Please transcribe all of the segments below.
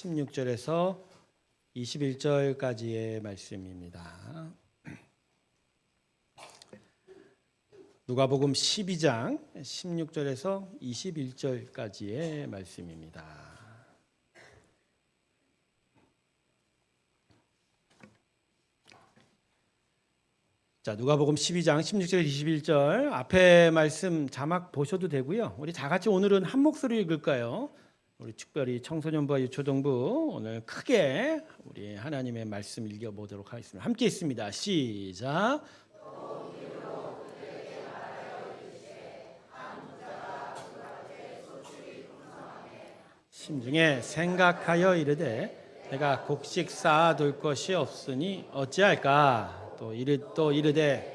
16절에서 21절까지의 말씀입니다. 누가복음 12장 16절에서 21절까지의 말씀입니다. 자, 누가복음 12장 16절 21절 앞에 말씀 자막 보셔도 되고요. 우리 다 같이 오늘은 한 목소리 읽을까요? 우리 특별히 청소년부와 유초등부 오늘 크게 우리 하나님의 말씀 읽어보도록 하겠습니다. 함께 있습니다. 시작. 심중에 생각하여 이르되 내가 곡식 쌓아둘 것이 없으니 어찌할까? 또 이르되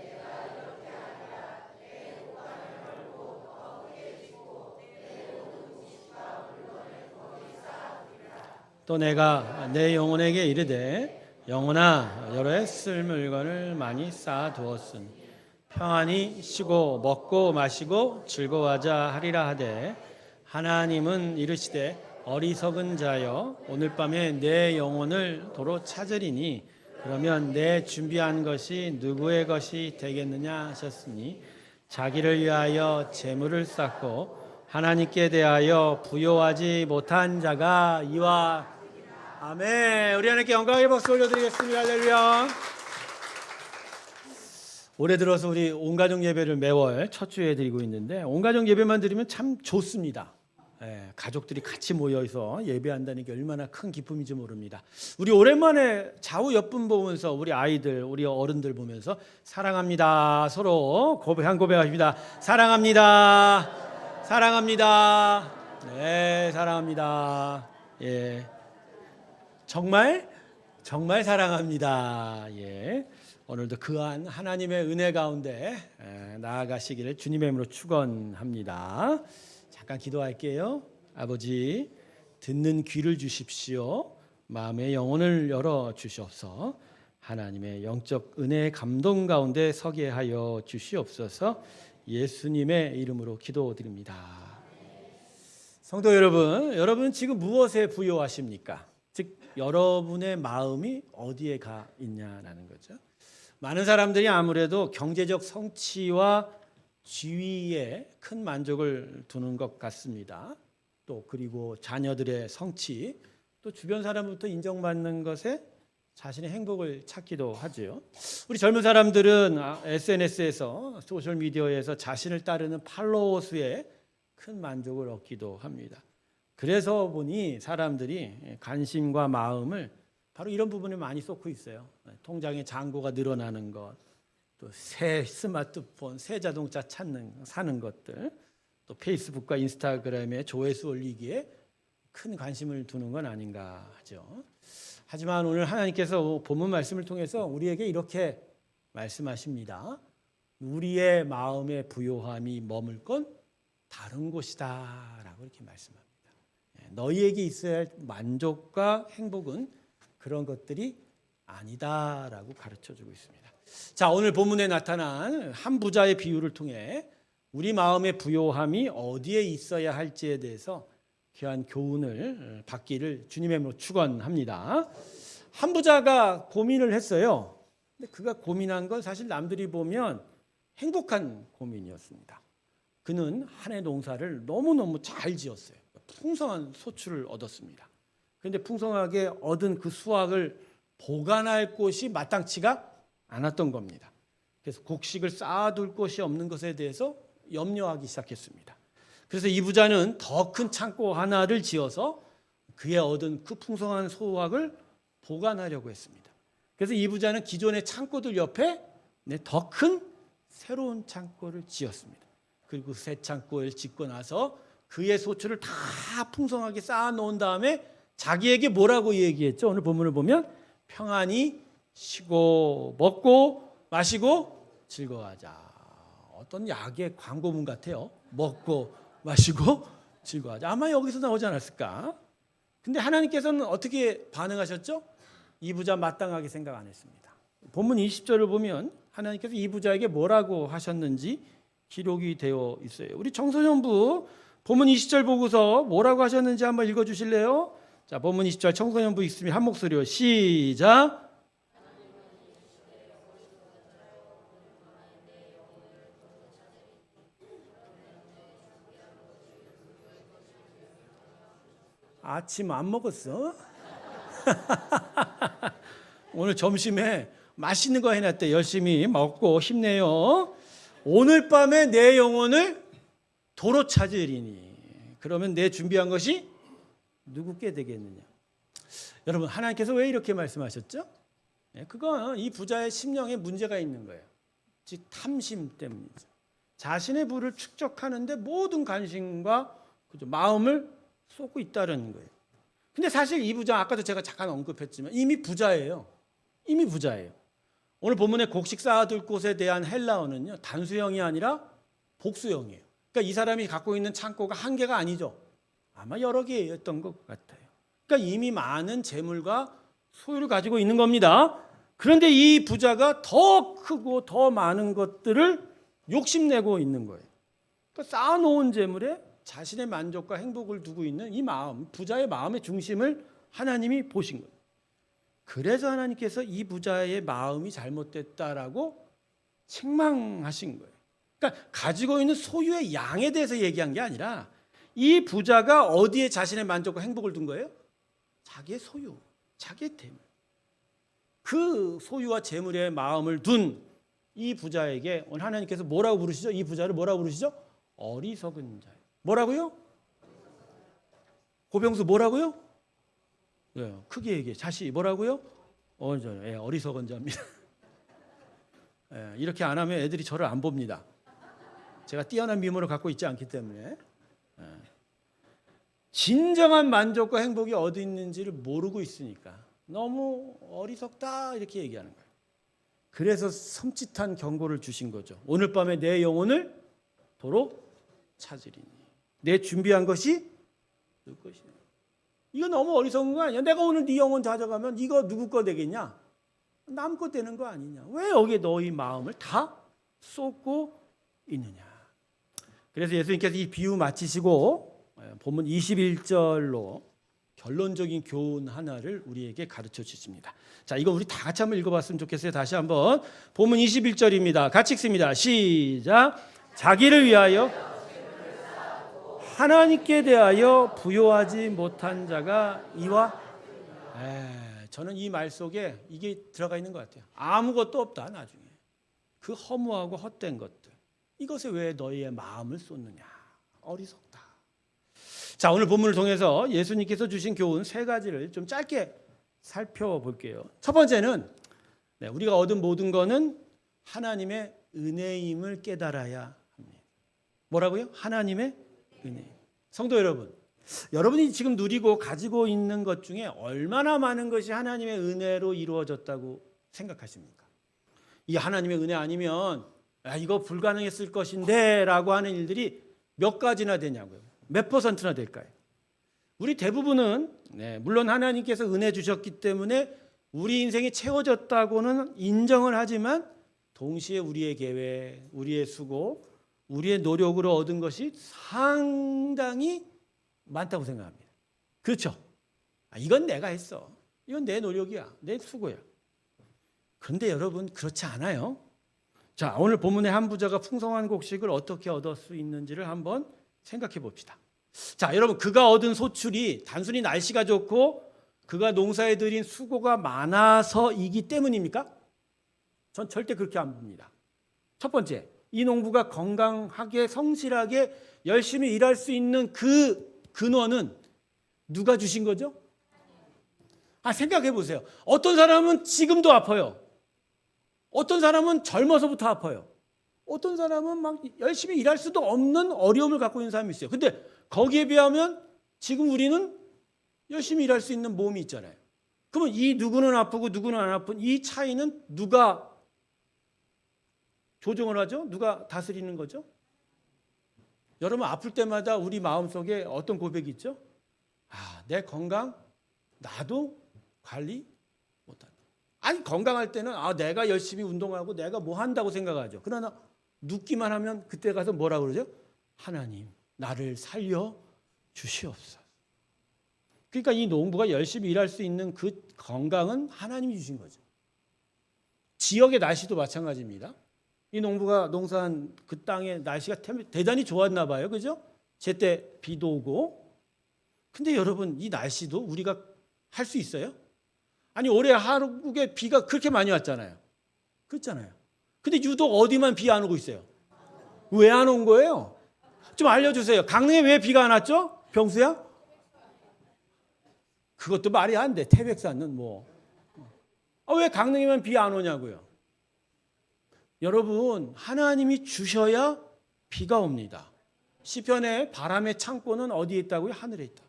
또 내가 내 영혼에게 이르되 영혼아 여러 쓸 물건을 많이 쌓아두었으니 평안히 쉬고 먹고 마시고 즐거워하자 하리라 하되 하나님은 이르시되 어리석은 자여 오늘 밤에 내 영혼을 도로 찾으리니 그러면 내 준비한 것이 누구의 것이 되겠느냐 하셨으니 자기를 위하여 재물을 쌓고 하나님께 대하여 부요하지 못한 자가 이와 아멘. 우리 하나님께 영광의 박수 올려드리겠습니다. 할렐루야. 올해 들어서 우리 온가족 예배를 매월 첫 주에 드리고 있는데 온가족 예배만 드리면 참 좋습니다. 가족들이 같이 모여서 예배한다는 게 얼마나 큰 기쁨인지 모릅니다. 우리 오랜만에 좌우 옆분 보면서 우리 아이들, 우리 어른들 보면서 사랑합니다. 서로 고백합니다. 사랑합니다. 사랑합니다. 네, 사랑합니다. 예. 정말 사랑합니다. 예. 오늘도 그한 하나님의 은혜 가운데 나아가시기를 주님의 이름으로 축원합니다. 잠깐 기도할게요. 아버지, 듣는 귀를 주십시오. 마음의 영혼을 열어 주시옵소서. 하나님의 영적 은혜의 감동 가운데 서게 하여 주시옵소서. 예수님의 이름으로 기도드립니다. 성도 여러분 지금 무엇에 부요하십니까? 즉 여러분의 마음이 어디에 가 있냐라는 거죠. 많은 사람들이 아무래도 경제적 성취와 지위에 큰 만족을 두는 것 같습니다. 또 그리고 자녀들의 성취, 또 주변 사람부터 인정받는 것에 자신의 행복을 찾기도 하죠. 우리 젊은 사람들은 SNS에서 소셜미디어에서 자신을 따르는 팔로워 수에 큰 만족을 얻기도 합니다. 그래서 보니 사람들이 관심과 마음을 바로 이런 부분에 많이 쏟고 있어요. 통장의 잔고가 늘어나는 것, 또 새 스마트폰, 새 자동차 사는 것들, 또 페이스북과 인스타그램에 조회수 올리기에 큰 관심을 두는 건 아닌가 하죠. 하지만 오늘 하나님께서 본문 말씀을 통해서 우리에게 이렇게 말씀하십니다. 우리의 마음의 부요함이 머물 건 다른 곳이다 라고 이렇게 말씀합니다. 너희에게 있어야 할 만족과 행복은 그런 것들이 아니다라고 가르쳐주고 있습니다. 자, 오늘 본문에 나타난 한 부자의 비유를 통해 우리 마음의 부요함이 어디에 있어야 할지에 대해서 귀한 교훈을 받기를 주님의 이름으로 축원합니다. 한 부자가 고민을 했어요. 근데 그가 고민한 건 사실 남들이 보면 행복한 고민이었습니다. 그는 한 해 농사를 너무너무 잘 지었어요. 풍성한 소출을 얻었습니다. 그런데 풍성하게 얻은 그 수확을 보관할 곳이 마땅치가 않았던 겁니다. 그래서 곡식을 쌓아둘 곳이 없는 것에 대해서 염려하기 시작했습니다. 그래서 이 부자는 더 큰 창고 하나를 지어서 그의 얻은 그 풍성한 수확을 보관하려고 했습니다. 그래서 이 부자는 기존의 창고들 옆에 더 큰 새로운 창고를 지었습니다. 그리고 새 창고를 짓고 나서 그의 소출을 다 풍성하게 쌓아놓은 다음에 자기에게 뭐라고 얘기했죠? 오늘 본문을 보면 평안히 쉬고 먹고 마시고 즐거워하자. 어떤 약의 광고문 같아요. 먹고 마시고 즐거워하자. 아마 여기서 나오지 않았을까? 근데 하나님께서는 어떻게 반응하셨죠? 이 부자 마땅하게 생각 안 했습니다. 본문 20절을 보면 하나님께서 이 부자에게 뭐라고 하셨는지 기록이 되어 있어요. 우리 청소년부 본문 20절 보고서 뭐라고 하셨는지 한번 읽어주실래요? 자, 본문 20절 청소년부 있으면 한 목소리로 시작. 아침 안 먹었어? 오늘 점심에 맛있는 거 해놨대. 열심히 먹고 힘내요. 오늘 밤에 내 영혼을 도로 찾으리니. 그러면 내 준비한 것이 누구께 되겠느냐. 여러분, 하나님께서 왜 이렇게 말씀하셨죠? 그건 이 부자의 심령에 문제가 있는 거예요. 즉 탐심 때문이죠. 자신의 부를 축적하는데 모든 관심과 마음을 쏟고 있다는 거예요. 근데 사실 이 부자, 아까도 제가 잠깐 언급했지만 이미 부자예요. 이미 부자예요. 오늘 본문의 곡식 쌓아둘 곳에 대한 헬라어는요, 단수형이 아니라 복수형이에요. 그러니까 이 사람이 갖고 있는 창고가 한 개가 아니죠. 아마 여러 개였던 것 같아요. 그러니까 이미 많은 재물과 소유를 가지고 있는 겁니다. 그런데 이 부자가 더 크고 더 많은 것들을 욕심내고 있는 거예요. 그러니까 쌓아놓은 재물에 자신의 만족과 행복을 두고 있는 이 마음, 부자의 마음의 중심을 하나님이 보신 거예요. 그래서 하나님께서 이 부자의 마음이 잘못됐다라고 책망하신 거예요. 그러니까 가지고 있는 소유의 양에 대해서 얘기한 게 아니라 이 부자가 어디에 자신의 만족과 행복을 둔 거예요? 자기의 소유, 자기의 재물. 그 소유와 재물에 마음을 둔 이 부자에게 오늘 하나님께서 뭐라고 부르시죠? 이 부자를 뭐라고 부르시죠? 어리석은 자예요. 뭐라고요? 고병수 뭐라고요? 네, 크게 얘기해. 자시 뭐라고요? 어리석은 자입니다. 이렇게 안 하면 애들이 저를 안 봅니다. 제가 뛰어난 미모를 갖고 있지 않기 때문에. 진정한 만족과 행복이 어디 있는지를 모르고 있으니까 너무 어리석다 이렇게 얘기하는 거예요. 그래서 섬찟한 경고를 주신 거죠. 오늘 밤에 내 영혼을 도로 찾으리니. 내 준비한 것이 누구 것이냐. 이거 너무 어리석은 거 아니야? 내가 오늘 네 영혼 찾아가면 이거 누구 거 되겠냐? 남 거 되는 거 아니냐? 왜 여기에 너희 마음을 다 쏟고 있느냐? 그래서 예수님께서 이 비유 마치시고 본문 21절로 결론적인 교훈 하나를 우리에게 가르쳐 주십니다. 자, 이거 우리 다 같이 한번 읽어봤으면 좋겠어요. 다시 한번 본문 21절입니다. 같이 읽습니다. 시작. 자기를 위하여 하나님께 대하여 부요하지 못한 자가 이와 저는 이 말 속에 이게 들어가 있는 것 같아요. 아무것도 없다 나중에. 그 허무하고 헛된 것들. 이것에 왜 너희의 마음을 쏟느냐. 어리석다. 자, 오늘 본문을 통해서 예수님께서 주신 교훈 세 가지를 좀 짧게 살펴볼게요. 첫 번째는 우리가 얻은 모든 것은 하나님의 은혜임을 깨달아야 합니다. 뭐라고요? 하나님의 은혜. 성도 여러분, 여러분이 지금 누리고 가지고 있는 것 중에 얼마나 많은 것이 하나님의 은혜로 이루어졌다고 생각하십니까? 이 하나님의 은혜 아니면 이거 불가능했을 것인데 라고 하는 일들이 몇 가지나 되냐고요. 몇 퍼센트나 될까요? 우리 대부분은 물론 하나님께서 은혜 주셨기 때문에 우리 인생이 채워졌다고는 인정을 하지만 동시에 우리의 계획, 우리의 수고, 우리의 노력으로 얻은 것이 상당히 많다고 생각합니다. 그렇죠? 이건 내가 했어. 이건 내 노력이야. 내 수고야. 그런데 여러분 그렇지 않아요. 자, 오늘 본문의 한 부자가 풍성한 곡식을 어떻게 얻을 수 있는지를 한번 생각해 봅시다. 자, 여러분 그가 얻은 소출이 단순히 날씨가 좋고 그가 농사에 들인 수고가 많아서이기 때문입니까? 전 절대 그렇게 안 봅니다. 첫 번째, 이 농부가 건강하게 성실하게 열심히 일할 수 있는 그 근원은 누가 주신 거죠? 생각해 보세요. 어떤 사람은 지금도 아파요. 어떤 사람은 젊어서부터 아파요. 어떤 사람은 막 열심히 일할 수도 없는 어려움을 갖고 있는 사람이 있어요. 근데 거기에 비하면 지금 우리는 열심히 일할 수 있는 몸이 있잖아요. 그러면 이 누구는 아프고 누구는 안 아픈 이 차이는 누가 조정을 하죠? 누가 다스리는 거죠? 여러분 아플 때마다 우리 마음속에 어떤 고백이 있죠? 내 건강 나도 관리 못한다. 건강할 때는 내가 열심히 운동하고 내가 뭐 한다고 생각하죠. 그러나 눕기만 하면 그때 가서 뭐라고 그러죠? 하나님 나를 살려 주시옵소서. 그러니까 이 농부가 열심히 일할 수 있는 그 건강은 하나님이 주신 거죠. 지역의 날씨도 마찬가지입니다. 이 농부가 농사한 그 땅의 날씨가 대단히 좋았나 봐요. 그죠? 제때 비도 오고. 근데 여러분, 이 날씨도 우리가 할 수 있어요? 아니, 올해 한국에 비가 그렇게 많이 왔잖아요. 그렇잖아요. 근데 유독 어디만 비 안 오고 있어요? 왜 안 온 거예요? 좀 알려주세요. 강릉에 왜 비가 안 왔죠? 병수야? 그것도 말이 안 돼. 태백산은 뭐. 왜 강릉에만 비 안 오냐고요? 여러분, 하나님이 주셔야 비가 옵니다. 시편에 바람의 창고는 어디에 있다고요? 하늘에 있다.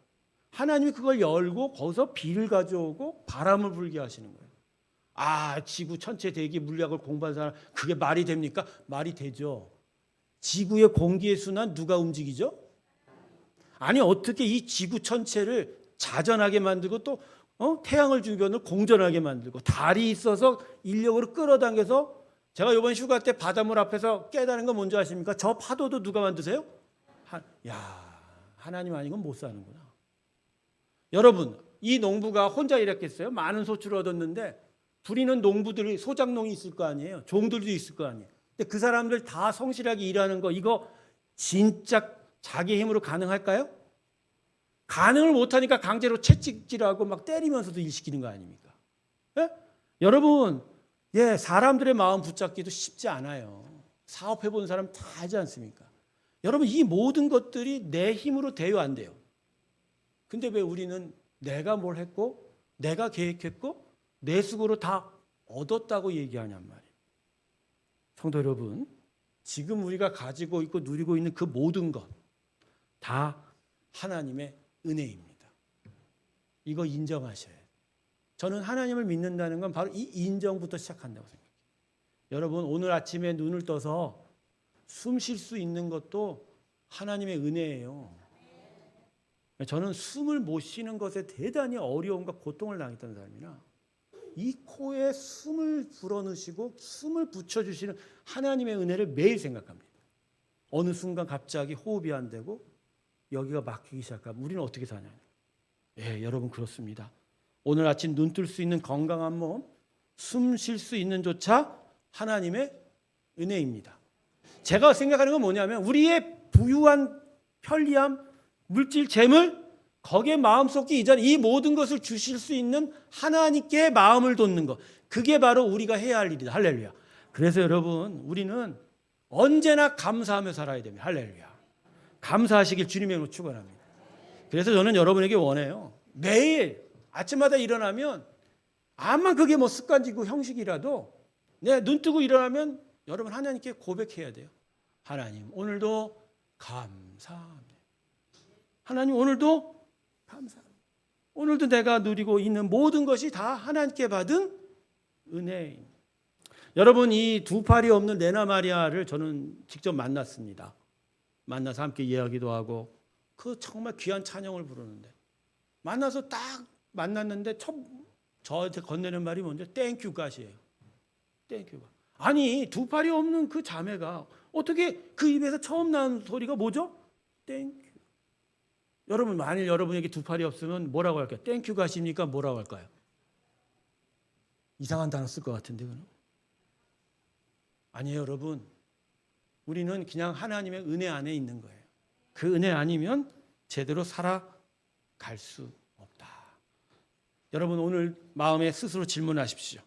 하나님이 그걸 열고 거기서 비를 가져오고 바람을 불게 하시는 거예요. 지구 천체 대기 물리학을 공부한 사람, 그게 말이 됩니까? 말이 되죠. 지구의 공기의 순환 누가 움직이죠? 아니, 어떻게 이 지구 천체를 자전하게 만들고 또 태양을 주변을 공전하게 만들고 달이 있어서 인력으로 끌어당겨서, 제가 이번 휴가 때 바닷물 앞에서 깨달은 건 뭔지 아십니까? 저 파도도 누가 만드세요? 하나님 아니면 못 사는구나. 여러분, 이 농부가 혼자 일했겠어요? 많은 소출을 얻었는데 부리는 농부들이, 소작농이 있을 거 아니에요? 종들도 있을 거 아니에요? 근데 그 사람들 다 성실하게 일하는 거, 이거 진짜 자기 힘으로 가능할까요? 가능을 못하니까 강제로 채찍질하고 막 때리면서도 일 시키는 거 아닙니까? 예? 여러분, 사람들의 마음 붙잡기도 쉽지 않아요. 사업해 본 사람 다 알지 않습니까? 여러분, 이 모든 것들이 내 힘으로 돼요, 안 돼요? 근데 왜 우리는 내가 뭘 했고, 내가 계획했고, 내 수고로 다 얻었다고 얘기하냔 말이에요. 성도 여러분, 지금 우리가 가지고 있고 누리고 있는 그 모든 것 다 하나님의 은혜입니다. 이거 인정하셔야 돼요. 저는 하나님을 믿는다는 건 바로 이 인정부터 시작한다고 생각해요. 여러분, 오늘 아침에 눈을 떠서 숨 쉴 수 있는 것도 하나님의 은혜예요. 저는 숨을 못 쉬는 것에 대단히 어려움과 고통을 당했던 사람이라, 이 코에 숨을 불어넣으시고 숨을 붙여주시는 하나님의 은혜를 매일 생각합니다. 어느 순간 갑자기 호흡이 안 되고 여기가 막히기 시작하면 우리는 어떻게 사냐? 여러분, 그렇습니다. 오늘 아침 눈 뜰 수 있는 건강한 몸, 숨 쉴 수 있는 조차 하나님의 은혜입니다. 제가 생각하는 건 뭐냐면, 우리의 부유한 편리함, 물질, 재물, 거기에 마음 쏟기 이전에 이 모든 것을 주실 수 있는 하나님께 마음을 돋는 것, 그게 바로 우리가 해야 할 일이다. 할렐루야. 그래서 여러분, 우리는 언제나 감사하며 살아야 됩니다. 할렐루야. 감사하시길 주님의 이름으로 축원합니다. 그래서 저는 여러분에게 원해요. 매일 아침마다 일어나면, 암만 그게 뭐 습관지고 형식이라도, 눈 뜨고 일어나면 여러분 하나님께 고백해야 돼요. 하나님, 오늘도 감사합니다. 하나님, 오늘도 감사합니다. 오늘도 내가 누리고 있는 모든 것이 다 하나님께 받은 은혜입니다. 여러분, 이 두 팔이 없는 레나 마리아를 저는 직접 만났습니다. 만나서 함께 이야기도 하고, 그 정말 귀한 찬양을 부르는데, 만나서 딱 만났는데 저한테 건네는 말이 뭔지, 땡큐 갓이에요. 땡큐 갓. 아니, 두 팔이 없는 그 자매가 어떻게 그 입에서 처음 나온 소리가 뭐죠? 땡큐. 여러분, 만일 여러분에게 두 팔이 없으면 뭐라고 할까요? 땡큐 갓입니까? 뭐라고 할까요? 이상한 단어 쓸 것 같은데, 그럼? 아니에요, 여러분. 우리는 그냥 하나님의 은혜 안에 있는 거예요. 그 은혜 아니면 제대로 살아갈 수 없다. 여러분, 오늘 마음에 스스로 질문하십시오.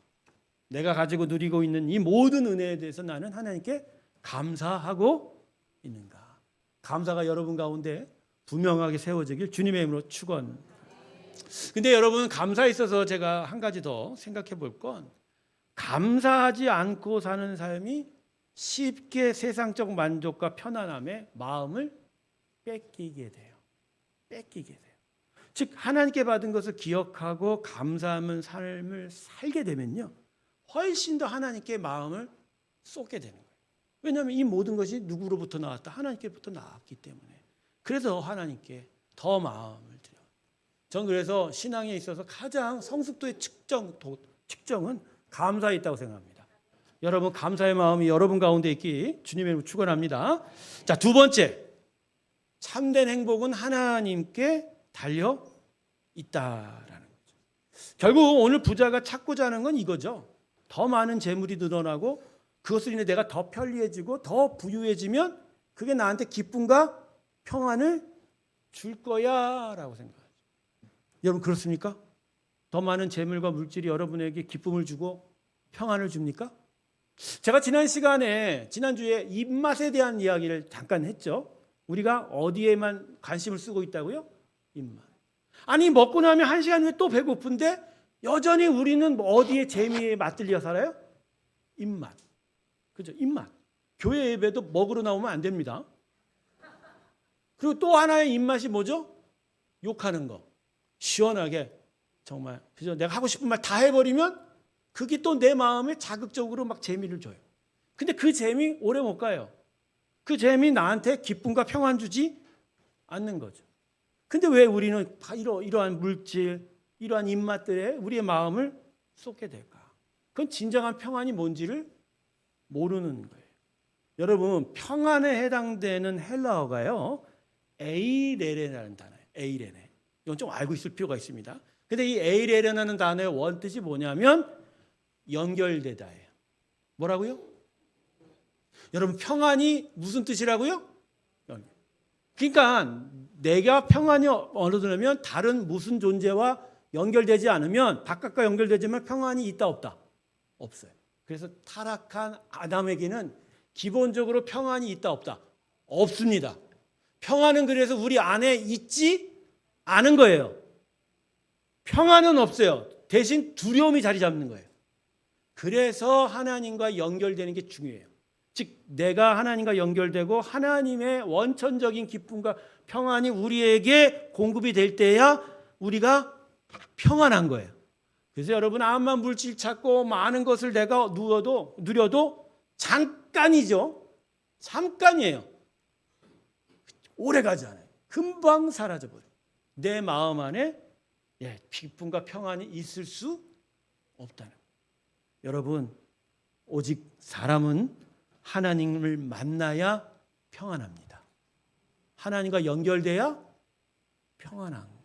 내가 가지고 누리고 있는 이 모든 은혜에 대해서 나는 하나님께 감사하고 있는가? 감사가 여러분 가운데 분명하게 세워지길 주님의 이름으로 축원. 근데 여러분, 감사에 있어서 제가 한 가지 더 생각해 볼 건, 감사하지 않고 사는 삶이 쉽게 세상적 만족과 편안함에 마음을 뺏기게 돼요. 뺏기게 돼요. 즉, 하나님께 받은 것을 기억하고 감사하는 삶을 살게 되면요, 훨씬 더 하나님께 마음을 쏟게 되는 거예요. 왜냐하면 이 모든 것이 누구로부터 나왔다? 하나님께부터 나왔기 때문에. 그래서 하나님께 더 마음을 드려요. 전 그래서 신앙에 있어서 가장 성숙도의 측정은 감사에 있다고 생각합니다. 여러분, 감사의 마음이 여러분 가운데 있기 주님의 이름으로 축원합니다. 자, 두 번째, 참된 행복은 하나님께 달려 있다라는 거죠. 결국 오늘 부자가 찾고자 하는 건 이거죠. 더 많은 재물이 늘어나고 그것으로 인해 내가 더 편리해지고 더 부유해지면 그게 나한테 기쁨과 평안을 줄 거야라고 생각하죠. 여러분 그렇습니까? 더 많은 재물과 물질이 여러분에게 기쁨을 주고 평안을 줍니까? 제가 지난주에 입맛에 대한 이야기를 잠깐 했죠. 우리가 어디에만 관심을 쓰고 있다고요? 입맛. 아니 먹고 나면 1시간 후에 또 배고픈데 여전히 우리는 어디에 재미에 맛들려 살아요? 입맛. 그죠? 입맛. 교회 예배도 먹으러 나오면 안 됩니다. 그리고 또 하나의 입맛이 뭐죠? 욕하는 거. 시원하게 정말 그죠? 내가 하고 싶은 말 다 해버리면 그게 또 내 마음에 자극적으로 막 재미를 줘요. 근데 그 재미 오래 못 가요. 그 재미 나한테 기쁨과 평안 주지 않는 거죠. 근데 왜 우리는 이러한 물질, 이러한 입맛들에 우리의 마음을 쏟게 될까? 그건 진정한 평안이 뭔지를 모르는 거예요. 여러분 평안에 해당되는 헬라어가요. 에이레레라는 단어예요. 에이레네. 이건 좀 알고 있을 필요가 있습니다. 근데 이 에이레레라는 단어의 원뜻이 뭐냐면 연결되다예요. 뭐라고요? 여러분 평안이 무슨 뜻이라고요? 그러니까 내가 평안이 어느 정도면 다른 무슨 존재와 연결되지 않으면 바깥과 연결되지만 평안이 있다 없다? 없어요. 그래서 타락한 아담에게는 기본적으로 평안이 있다 없다? 없습니다. 평안은 그래서 우리 안에 있지 않은 거예요. 평안은 없어요. 대신 두려움이 자리 잡는 거예요. 그래서 하나님과 연결되는 게 중요해요. 즉 내가 하나님과 연결되고 하나님의 원천적인 기쁨과 평안이 우리에게 공급이 될 때야 우리가 평안한 거예요. 그래서 여러분 암만 물질 찾고 많은 것을 내가 누려도 잠깐이죠. 잠깐이에요. 오래 가지 않아요. 금방 사라져버려요. 내 마음 안에 기쁨과 평안이 있을 수 없다는 거예요. 여러분 오직 사람은 하나님을 만나야 평안합니다. 하나님과 연결돼야 평안한 거예요.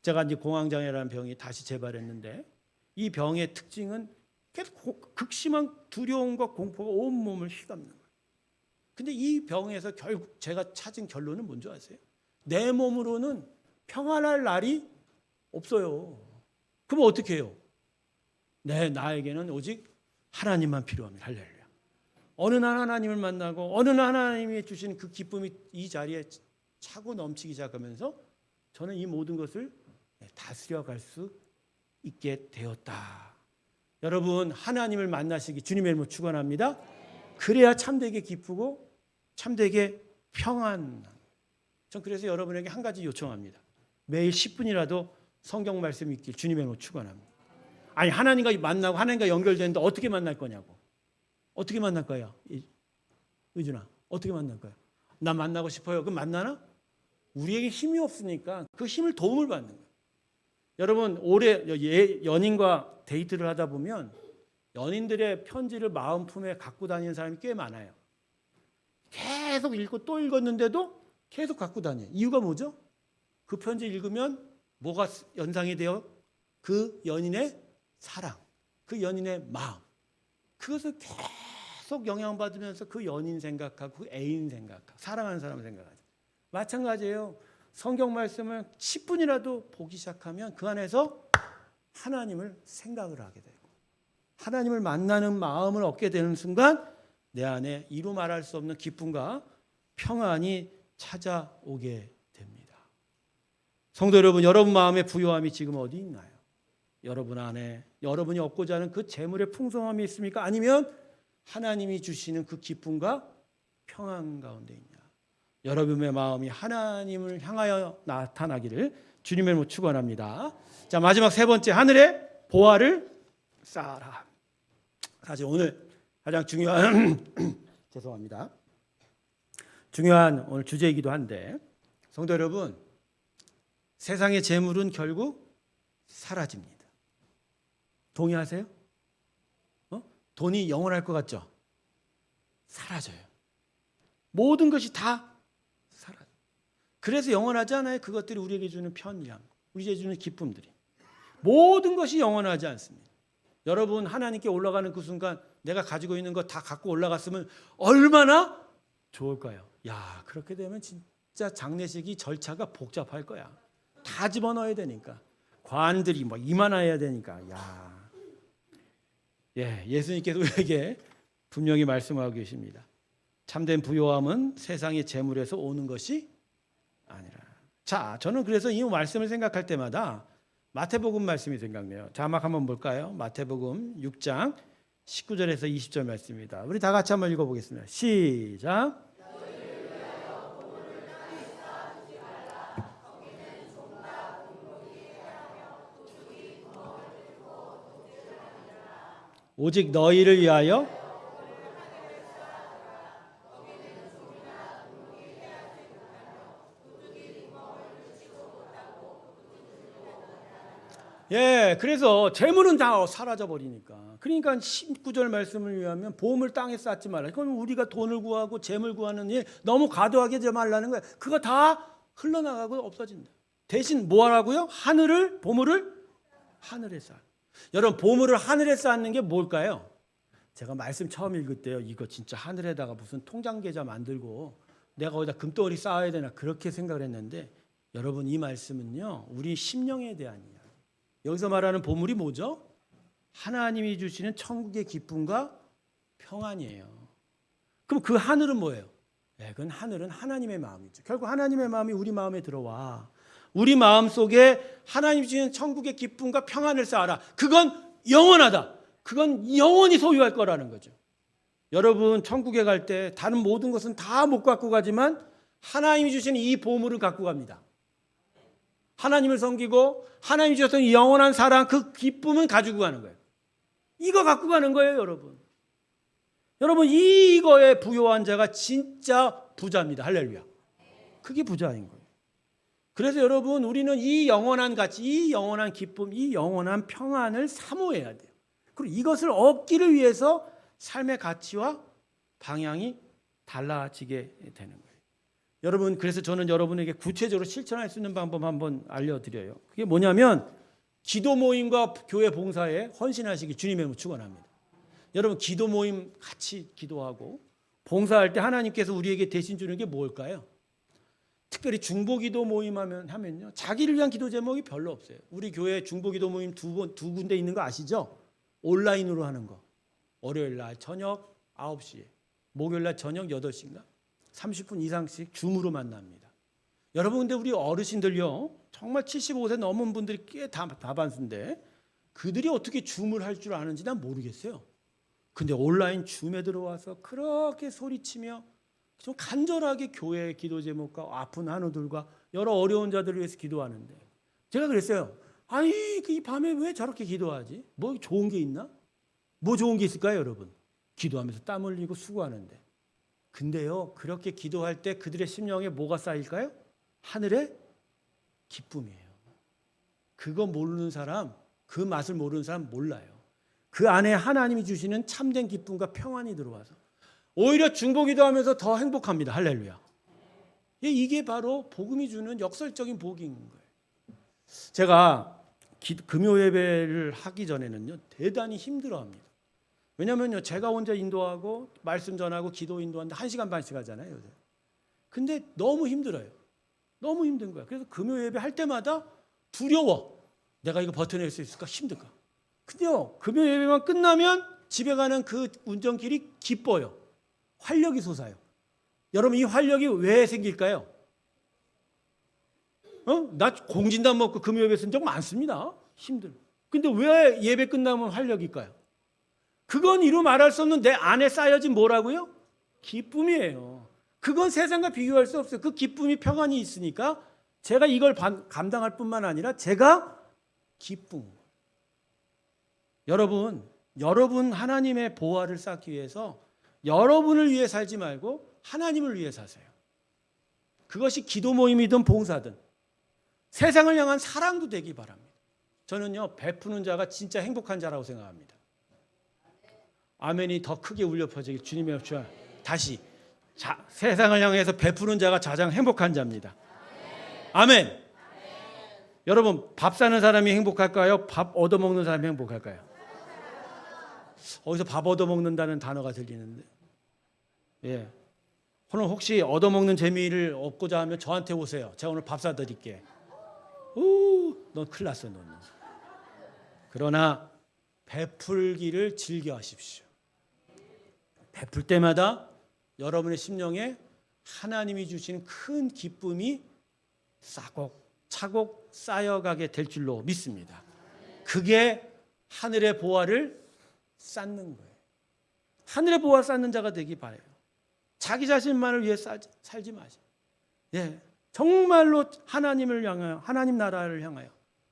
제가 이제 공황장애라는 병이 다시 재발했는데 이 병의 특징은 계속 극심한 두려움과 공포가 온 몸을 휘감는 거예요. 근데 이 병에서 결국 제가 찾은 결론은 뭔지 아세요? 내 몸으로는 평안할 날이 없어요. 그럼 어떻게 해요? 나에게는 오직 하나님만 필요합니다. 할렐루야. 어느 날 하나님을 만나고 어느 날 하나님이 주신 그 기쁨이 이 자리에 차고 넘치기 시작하면서 저는 이 모든 것을 다스려갈 수 있게 되었다. 여러분 하나님을 만나시기 주님의 이름으로 축원합니다. 그래야 참되게 기쁘고 참되게 평안. 전 그래서 여러분에게 한 가지 요청합니다. 매일 10분이라도 성경 말씀 읽기 주님의 이름으로 축원합니다. 아니 하나님과 만나고 하나님과 연결되는데 어떻게 만날 거냐고. 어떻게 만날 거야? 의준아 어떻게 만날 거야? 나 만나고 싶어요. 그럼 만나나? 우리에게 힘이 없으니까 그 힘을 도움을 받는 거예요. 여러분 올해 연인과 데이트를 하다 보면 연인들의 편지를 마음 품에 갖고 다니는 사람이 꽤 많아요. 계속 읽고 또 읽었는데도 계속 갖고 다녀요. 이유가 뭐죠? 그 편지 읽으면 뭐가 연상이 돼요? 그 연인의 사랑, 그 연인의 마음. 그것을 계속 영향받으면서 그 연인 생각하고 그 애인 생각하고 사랑하는 사람을 생각하죠. 마찬가지예요. 성경 말씀을 10분이라도 보기 시작하면 그 안에서 하나님을 생각을 하게 되고 하나님을 만나는 마음을 얻게 되는 순간 내 안에 이루 말할 수 없는 기쁨과 평안이 찾아오게 됩니다. 성도 여러분, 여러분 마음의 부요함이 지금 어디 있나요? 여러분 안에 여러분이 얻고자 하는 그 재물의 풍성함이 있습니까? 아니면 하나님이 주시는 그 기쁨과 평안 가운데 있냐? 여러분의 마음이 하나님을 향하여 나타나기를 주님의 이름으로 축원합니다. 자, 마지막 세 번째, 하늘에 보화를 쌓아라. 사실 오늘 가장 중요한 죄송합니다. 중요한 오늘 주제이기도 한데 성도 여러분, 세상의 재물은 결국 사라집니다. 동의하세요? 돈이 영원할 것 같죠? 사라져요. 모든 것이 다 사라져요. 그래서 영원하지 않아요. 그것들이 우리에게 주는 편리함, 우리에게 주는 기쁨들이. 모든 것이 영원하지 않습니다. 여러분 하나님께 올라가는 그 순간 내가 가지고 있는 거 다 갖고 올라갔으면 얼마나 좋을까요? 야, 그렇게 되면 진짜 장례식이 절차가 복잡할 거야. 다 집어넣어야 되니까. 관들이 뭐 이만해야 되니까. 야, 예수님께서 우리에게 분명히 말씀하고 계십니다. 참된 부요함은 세상의 재물에서 오는 것이 아니라. 자, 저는 그래서 이 말씀을 생각할 때마다 마태복음 말씀이 생각나요. 자막 한번 볼까요? 마태복음 6장 19절에서 20절 말씀입니다. 우리 다 같이 한번 읽어보겠습니다. 시작. 오직 너희를 위하여 그래서 재물은 다 사라져 버리니까. 그러니까 19절 말씀을 위하면 보험을 땅에 쌓지 말라. 그건 우리가 돈을 구하고 재물 구하는 일 너무 과도하게 하지 말라는 거야. 그거 다 흘러나가고 없어진다. 대신 뭐 하라고요? 보물을 하늘에 쌓아. 여러분, 보물을 하늘에 쌓는 게 뭘까요? 제가 말씀 처음 읽을 때요, 이거 진짜 하늘에다가 무슨 통장 계좌 만들고 내가 어디다 금덩어리 쌓아야 되나 그렇게 생각을 했는데, 여러분 이 말씀은요 우리 심령에 대한 이야기. 여기서 말하는 보물이 뭐죠? 하나님이 주시는 천국의 기쁨과 평안이에요. 그럼 그 하늘은 뭐예요? 그건 하늘은 하나님의 마음이죠. 결국 하나님의 마음이 우리 마음에 들어와 우리 마음 속에 하나님이 주시는 천국의 기쁨과 평안을 쌓아라. 그건 영원하다. 그건 영원히 소유할 거라는 거죠. 여러분 천국에 갈 때 다른 모든 것은 다 못 갖고 가지만 하나님이 주시는 이 보물을 갖고 갑니다. 하나님을 섬기고 하나님이 주셨던 영원한 사랑, 그 기쁨은 가지고 가는 거예요. 이거 갖고 가는 거예요, 여러분. 여러분 이거에 부요한 자가 진짜 부자입니다. 할렐루야. 그게 부자인 거예요. 그래서 여러분 우리는 이 영원한 가치, 이 영원한 기쁨, 이 영원한 평안을 사모해야 돼요. 그리고 이것을 얻기를 위해서 삶의 가치와 방향이 달라지게 되는 거예요. 여러분, 그래서 저는 여러분에게 구체적으로 실천할 수 있는 방법 한번 알려드려요. 그게 뭐냐면 기도 모임과 교회 봉사에 헌신하시기 주님의 이름으로 축원합니다. 여러분 기도 모임 같이 기도하고 봉사할 때 하나님께서 우리에게 대신 주는 게 뭘까요? 특별히 중보기도 모임 하면요, 자기를 위한 기도 제목이 별로 없어요. 우리 교회 중보기도 모임 두 군데 있는 거 아시죠? 온라인으로 하는 거. 월요일 날 저녁 9시에, 목요일 날 저녁 8시인가? 30분 이상씩 줌으로 만납니다. 여러분 근데 우리 어르신들요, 정말 75세 넘은 분들이 꽤 다반수인데 그들이 어떻게 줌을 할 줄 아는지 난 모르겠어요. 근데 온라인 줌에 들어와서 그렇게 소리치며 좀 간절하게 교회의 기도 제목과 아픈 한우들과 여러 어려운 자들을 위해서 기도하는데, 제가 그랬어요. 아니 이 밤에 왜 저렇게 기도하지? 뭐 좋은 게 있나? 뭐 좋은 게 있을까요, 여러분? 기도하면서 땀 흘리고 수고하는데. 근데요, 그렇게 기도할 때 그들의 심령에 뭐가 쌓일까요? 하늘의 기쁨이에요. 그거 모르는 사람, 그 맛을 모르는 사람 몰라요. 그 안에 하나님이 주시는 참된 기쁨과 평안이 들어와서 오히려 중보기도 하면서 더 행복합니다. 할렐루야. 이게 바로 복음이 주는 역설적인 복인 거예요. 제가 금요 예배를 하기 전에는요 대단히 힘들어합니다. 왜냐면요 제가 혼자 인도하고 말씀 전하고 기도 인도하는데 1시간 반씩 하잖아요. 요새. 근데 너무 힘들어요. 너무 힘든 거야. 그래서 금요 예배 할 때마다 두려워. 내가 이거 버텨낼 수 있을까? 힘들까? 근데요 금요 예배만 끝나면 집에 가는 그 운전길이 기뻐요. 활력이 솟아요. 여러분 이 활력이 왜 생길까요? 나 공진단 먹고 금요 예배 쓴 적 많습니다. 힘들어. 근데 왜 예배 끝나면 활력일까요? 그건 이루 말할 수 없는 내 안에 쌓여진 뭐라고요? 기쁨이에요. 그건 세상과 비교할 수 없어요. 그 기쁨이 평안이 있으니까 제가 이걸 감당할 뿐만 아니라 제가 기쁨. 여러분 하나님의 보화를 쌓기 위해서 여러분을 위해 살지 말고 하나님을 위해 사세요. 그것이 기도 모임이든 봉사든 세상을 향한 사랑도 되기 바랍니다. 저는요 베푸는 자가 진짜 행복한 자라고 생각합니다. 아멘이 더 크게 울려 퍼지길 주님의 주여. 다시 세상을 향해서 베푸는 자가 가장 행복한 자입니다. 아멘. 여러분, 밥 사는 사람이 행복할까요? 밥 얻어먹는 사람이 행복할까요? 어디서 밥 얻어먹는다는 단어가 들리는데, 예. 오늘 혹시 얻어먹는 재미를 얻고자 하면 저한테 오세요. 제가 오늘 밥 사드릴게. 넌 큰일 났어, 너는. 그러나 베풀기를 즐겨 하십시오. 베풀 때마다 여러분의 심령에 하나님이 주시는 큰 기쁨이 차곡 쌓여가게 될 줄로 믿습니다. 그게 하늘의 보화를 쌓는 거예요. 하늘의 보화 쌓는 자가 되기 바라요. 자기 자신만을 위해 살지 마세요. 예, 정말로 하나님을 향하여, 하나님 나라를 향하여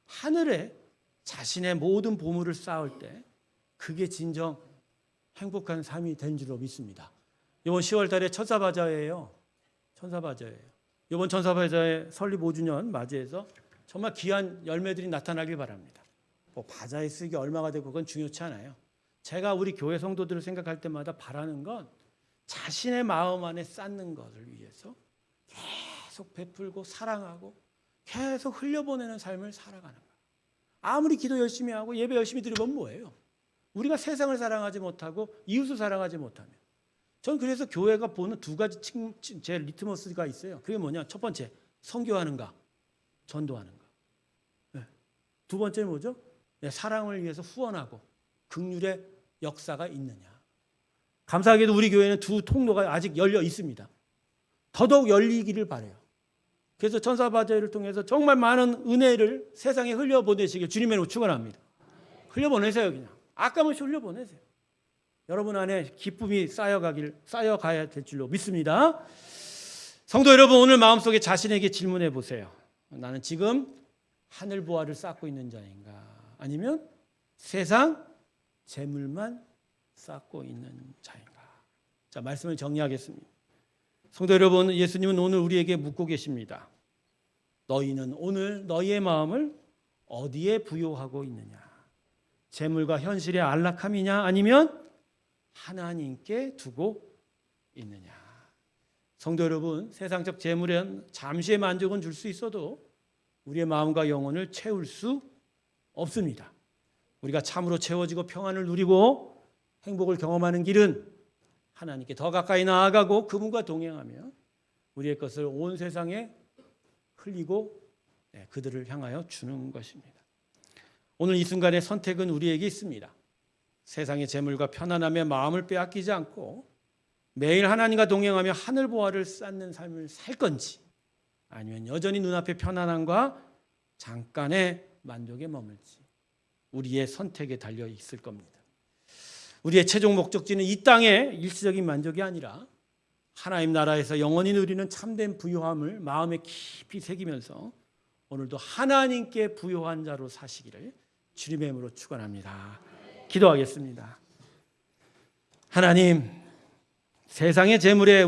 하늘에 자신의 모든 보물을 쌓을 때 그게 진정 행복한 삶이 된 줄로 믿습니다. 이번 10월 달에 천사바자예요. 이번 천사바자의 설립 5주년 맞이해서 정말 귀한 열매들이 나타나길 바랍니다. 뭐 바자의 수익이 얼마가 되고 그건 중요치 않아요. 제가 우리 교회 성도들을 생각할 때마다 바라는 건 자신의 마음 안에 쌓는 것을 위해서 계속 베풀고 사랑하고 계속 흘려보내는 삶을 살아가는 거예요. 아무리 기도 열심히 하고 예배 열심히 드리면 뭐예요? 우리가 세상을 사랑하지 못하고 이웃을 사랑하지 못하면. 저는 그래서 교회가 보는 두 가지 제 리트머스가 있어요. 그게 뭐냐? 첫 번째, 선교하는가, 전도하는가. 네. 두 번째는 뭐죠? 네, 사랑을 위해서 후원하고 긍휼의 역사가 있느냐. 감사하게도 우리 교회는 두 통로가 아직 열려 있습니다. 더더욱 열리기를 바라요. 그래서 천사바자회를 통해서 정말 많은 은혜를 세상에 흘려보내시길 주님의 이름으로 축원합니다. 흘려보내세요. 그냥 아까면서 흘려보내세요. 여러분 안에 기쁨이 쌓여가야 될 줄로 믿습니다. 성도 여러분, 오늘 마음속에 자신에게 질문해 보세요. 나는 지금 하늘 보화를 쌓고 있는 자인가? 아니면 세상 재물만 쌓고 있는 자인가? 자, 말씀을 정리하겠습니다. 성도 여러분, 예수님은 오늘 우리에게 묻고 계십니다. 너희는 오늘 너희의 마음을 어디에 부여하고 있느냐? 재물과 현실의 안락함이냐? 아니면 하나님께 두고 있느냐? 성도 여러분, 세상적 재물은 잠시의 만족은 줄 수 있어도 우리의 마음과 영혼을 채울 수 없습니다. 우리가 참으로 채워지고 평안을 누리고 행복을 경험하는 길은 하나님께 더 가까이 나아가고 그분과 동행하며 우리의 것을 온 세상에 흘리고 그들을 향하여 주는 것입니다. 오늘 이 순간의 선택은 우리에게 있습니다. 세상의 재물과 편안함의 마음을 빼앗기지 않고 매일 하나님과 동행하며 하늘 보화를 쌓는 삶을 살 건지, 아니면 여전히 눈앞의 편안함과 잠깐의 만족에 머물지, 우리의 선택에 달려 있을 겁니다. 우리의 최종 목적지는 이 땅의 일시적인 만족이 아니라 하나님 나라에서 영원히 누리는 참된 부요함을 마음에 깊이 새기면서 오늘도 하나님께 부요한 자로 사시기를 주님의 이름으로 축원합니다. 기도하겠습니다. 하나님, 세상의 재물에